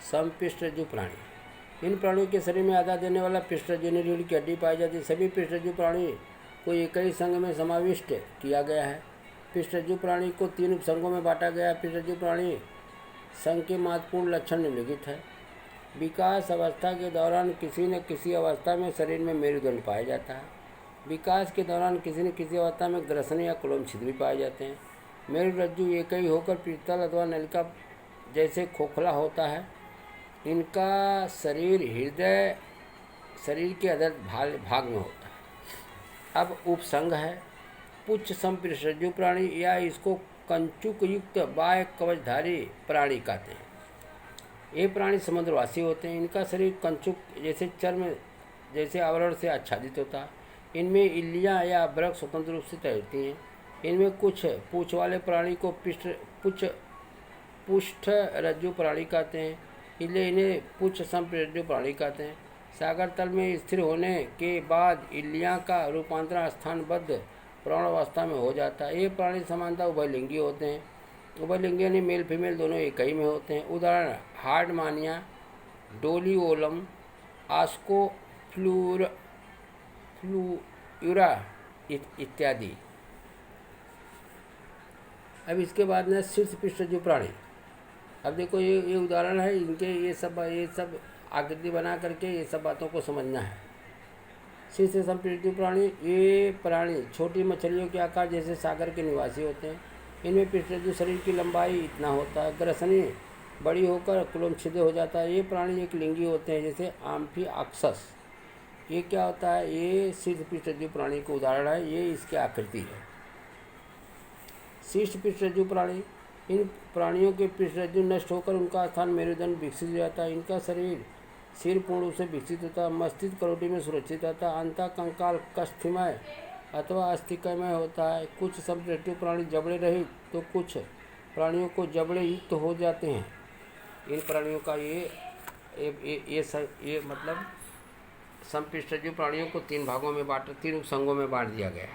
समपृष्ठरज्जु प्राणी। इन प्राणियों के शरीर में आधा देने वाला पृष्ठरज्जु रीढ़ की हड्डी पाई जाती है। सभी पृष्ठरज्जु प्राणी को एक ही संघ में समाविष्ट किया गया है। पृष्ठरज्जु प्राणी को 3 उपसंघों में बांटा गया है। पृष्ठरज्जु प्राणी संघ के महत्वपूर्ण लक्षण निम्नलिखित है। विकास अवस्था के दौरान किसी न किसी अवस्था में शरीर में मेरुदंड पाया जाता है। विकास के दौरान किसी न किसी अवस्था में ग्रसन या कुलोम छिद्र भी पाए जाते हैं। मेरुरज्जु एक ही होकर पीतल अथवा नलिका जैसे खोखला होता है। इनका शरीर हृदय शरीर के अधर भाग में होता है। अब उपसंघ है। पुच्छ समपृष्ठरज्जु प्राणी या इसको कंचुक युक्त बाह्य कवचधारी प्राणी कहते हैं। ये प्राणी समुद्रवासी होते हैं। इनका शरीर कंचुक जैसे चर्म जैसे आवरण से आच्छादित होता है। इनमें इल्लियाँ या अभ्रक स्वतंत्र रूप से तैरती हैं। इनमें कुछ पूँछ वाले प्राणी को पुष्ठरज्जु प्राणी कहते हैं, इसलिए इन्हें पुच्छ समपृष्ठरज्जु प्राणी कहते हैं। सागर तल में स्थिर होने के बाद इल्लियाँ का रूपांतरण स्थानबद्ध प्रौढ़ावस्था में हो जाता है। ये प्राणी सामान्यतः उभयलिंगी होते हैं। उभयलिंगी यानी मेल फीमेल दोनों एक ही में होते हैं। उदाहरण हार्डमानिया, डोलिओलम, आस्कोफ्लूरा इत्यादि। अब इसके बाद में शीर्ष पृष्ठरज्जु प्राणी। अब देखो ये उदाहरण है इनके। ये सब आकृति बना करके ये सब बातों को समझना है। शीर्ष समपृष्ठरज्जु प्राणी, ये प्राणी छोटी मछलियों के आकार जैसे सागर के निवासी होते हैं। इनमें पृष्ठरज्जु शरीर की लंबाई इतना होता है। ग्रसनी बड़ी होकर कुलोम छिद्र हो जाता है। ये प्राणी एक लिंगी होते हैं जैसे आम्फिऑक्सस। ये क्या होता है? ये शीर्ष पृष्ठरज्जु प्राणी का उदाहरण है। ये इसकी आकृति है। शीर्ष पृष्ठरज्जु प्राणी, इन प्राणियों के पृष्ठरज्जु नष्ट होकर उनका स्थान मेरुदंड विकसित हो जाता है। इनका शरीर सिर पूर्ण रूप से विकसित होता है। मस्तिष्क करोटी में सुरक्षित रहता है। अंतःकंकाल कष्ठमय अथवा अस्थिकमय होता है। कुछ समपृष्ठरज्जु प्राणी जबड़े रहित तो कुछ प्राणियों को जबड़े युक्त हो जाते हैं। इन प्राणियों का ये मतलब समपृष्ठरज्जु प्राणियों को 3 भागों में 3 उपसंघों में बांट दिया गया है।